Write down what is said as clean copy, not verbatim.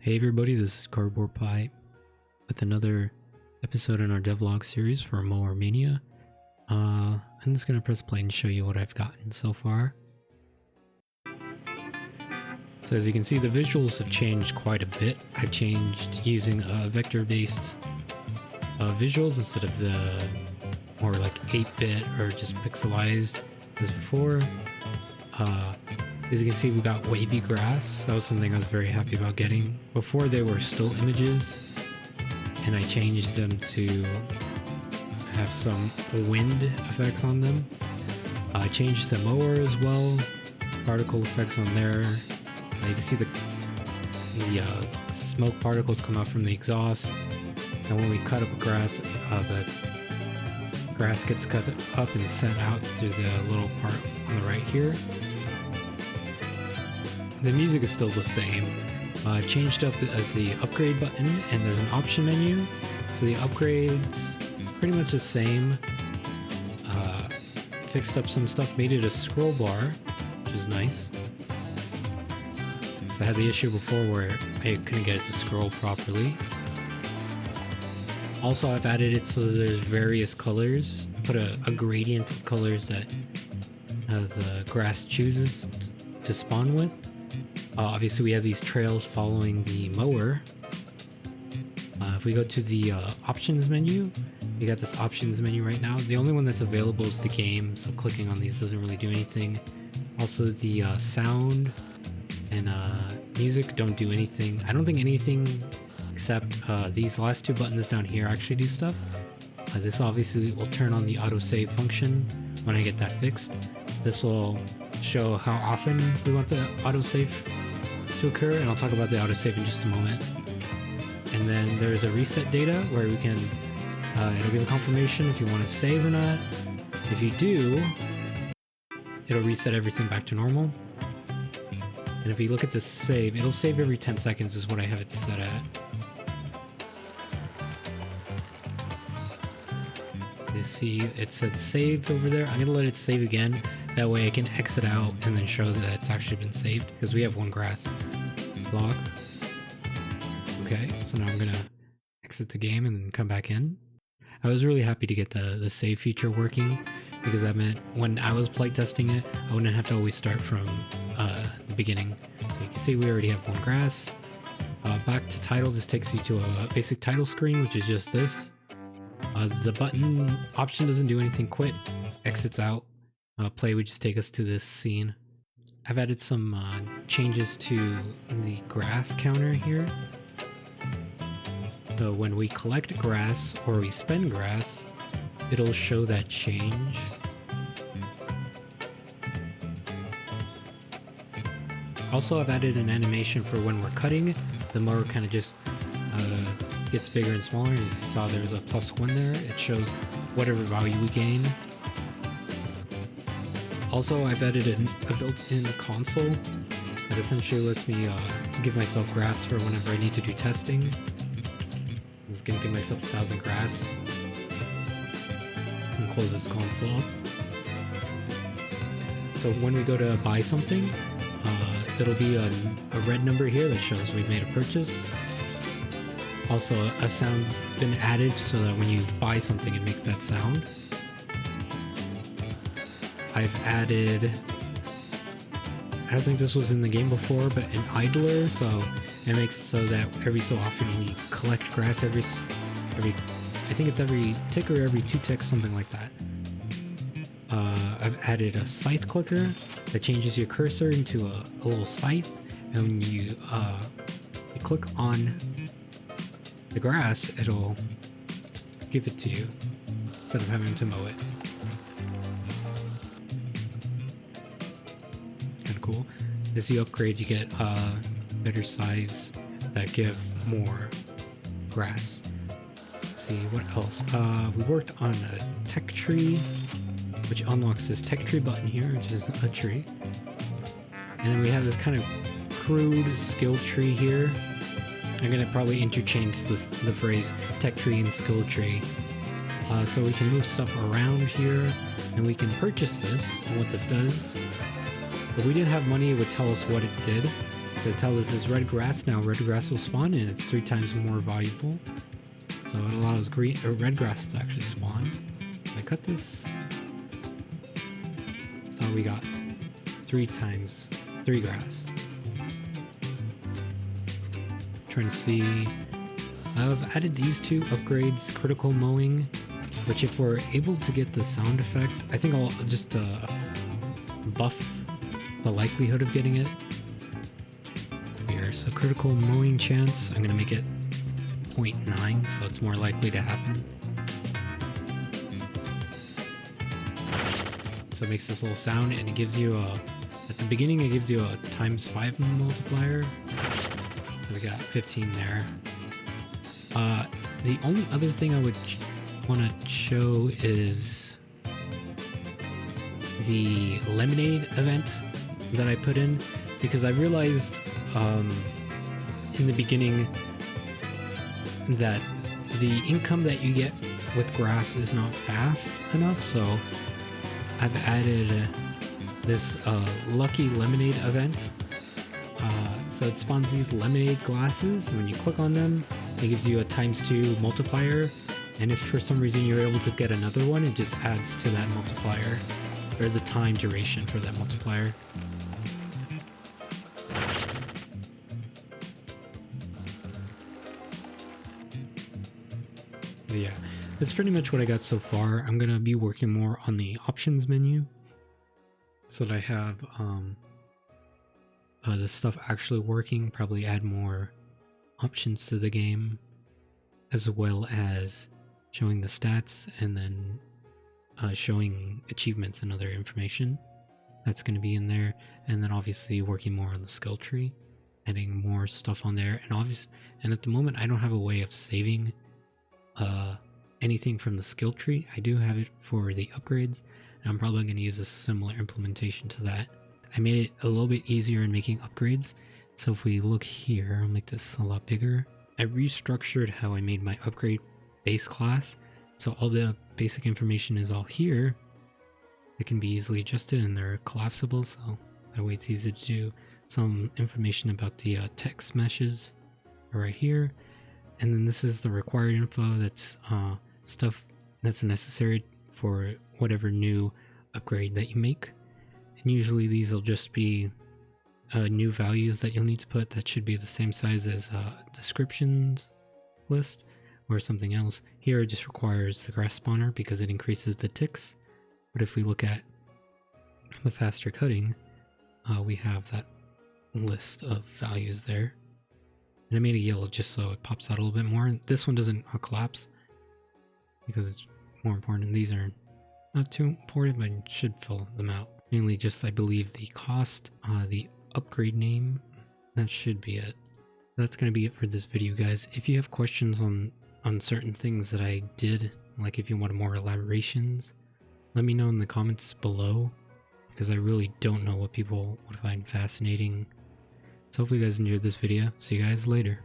Hey everybody, this is Cardboardpi with another episode in our devlog series for Mower Mania. I'm just going to press play and show you what I've gotten so far. So as you can see, the visuals have changed quite a bit. I've changed using vector-based visuals instead of the more like 8-bit or just pixelized as before. As you can see, we got wavy grass. That was something I was very happy about getting. Before they were still images, and I changed them to have some wind effects on them. I changed the mower as well, particle effects on there. You can see the smoke particles come out from the exhaust. And when we cut up grass, the grass gets cut up and sent out through the little part on the right here. The music is still the same. Changed up the upgrade button, and there's an option menu. So the upgrades pretty much the same. Fixed up some stuff, made it a scroll bar, which is nice. So I had the issue before where I couldn't get it to scroll properly. Also, I've added it so that there's various colors. I put a gradient of colors that the grass chooses to spawn with. Obviously, we have these trails following the mower. If we go to the options menu, we got this options menu right now. The only one that's available is the game, so clicking on these doesn't really do anything. Also, the sound and music don't do anything. I don't think anything except these last two buttons down here actually do stuff. This obviously will turn on the autosave function when I get that fixed. This will show how often we want the autosave to occur, and I'll talk about the autosave in just a moment. And then there's a reset data where we can it'll give a confirmation if you want to save or not. If you do, it'll reset everything back to normal. And if you look at the save, it'll save every 10 seconds is what I have it set at. You see it said saved over there. I'm gonna let it save again. That way I can exit out and then show that it's actually been saved, because we have one grass log. Okay, so now I'm gonna exit the game and then come back in. I was really happy to get the save feature working, because that meant when I was playtesting it, I wouldn't have to always start from the beginning. So you can see we already have one grass. Back to title just takes you to a basic title screen, which is just this. The button option doesn't do anything. Quit exits out. Play would just take us to this scene. I've added some changes to the grass counter here. So when we collect grass or we spend grass, it'll show that change. Also, I've added an animation for when we're cutting. The mower kind of just gets bigger and smaller. As you saw, there's a +1 there. It shows whatever value we gain. Also, I've added a built-in console that essentially lets me give myself grass for whenever I need to do testing. I'm just going to give myself 1,000 grass and close this console up. So when we go to buy something, there'll be a red number here that shows we've made a purchase. Also, a sound's been added so that when you buy something, it makes that sound. I've added, I don't think this was in the game before, but an idler, so it makes it so that every so often we collect grass every I think it's every tick or every 2 ticks, something like that. I've added a scythe clicker that changes your cursor into a little scythe, and when you click on the grass, it'll give it to you instead of having to mow it. Kind of cool. As you upgrade, you get better scythes that give more grass. Let's see what else. We worked on a tech tree, which unlocks this tech tree button here, which is a tree. And then we have this kind of crude skill tree here. I'm gonna probably interchange the phrase tech tree and skill tree. So we can move stuff around here, and we can purchase this. And what this does, if we didn't have money, it would tell us what it did. So it tells us there's red grass now. Red grass will spawn and it's 3 times more valuable. So it allows green or red grass to actually spawn. If I cut this, so we got 3 times 3 grass. Trying to see. I've added these 2 upgrades, critical mowing, which if we're able to get the sound effect, I think I'll just buff the likelihood of getting it here. So critical mowing chance, I'm gonna make it 0.9, so it's more likely to happen. So it makes this little sound, and it gives you a, at the beginning it gives you a ×5 multiplier. So we got 15 there. The only other thing I would want to show is the lemonade event that I put in, because I realized in the beginning that the income that you get with grass is not fast enough, so I've added this lucky lemonade event. So it spawns these lemonade glasses, and when you click on them, it gives you a ×2 multiplier, and if for some reason you're able to get another one, it just adds to that multiplier, or the time duration for that multiplier. But yeah, that's pretty much what I got so far. I'm gonna be working more on the options menu so that I have the stuff actually working, probably add more options to the game, as well as showing the stats and then showing achievements and other information. That's going to be in there, and then obviously working more on the skill tree, adding more stuff on there, and at the moment I don't have a way of saving anything from the skill tree. I do have it for the upgrades, and I'm probably going to use a similar implementation to that. I made it a little bit easier in making upgrades. So if we look here, I'll make this a lot bigger. I restructured how I made my upgrade base class. So all the basic information is all here. It can be easily adjusted, and they're collapsible, so that way it's easy to do. Some information about the text meshes are right here. And then this is the required info. That's stuff that's necessary for whatever new upgrade that you make. And usually these will just be new values that you'll need to put that should be the same size as descriptions list or something else. Here it just requires the grass spawner because it increases the ticks. But if we look at the faster cutting, we have that list of values there. And I made it yellow just so it pops out a little bit more. This one doesn't collapse because it's more important. These are not too important, but it should fill them out. Mainly just, I believe, the cost, the upgrade name. That should be it. That's going to be it for this video, guys. If you have questions on certain things that I did, like if you want more elaborations, let me know in the comments below, because I really don't know what people would find fascinating. So hopefully you guys enjoyed this video. See you guys later.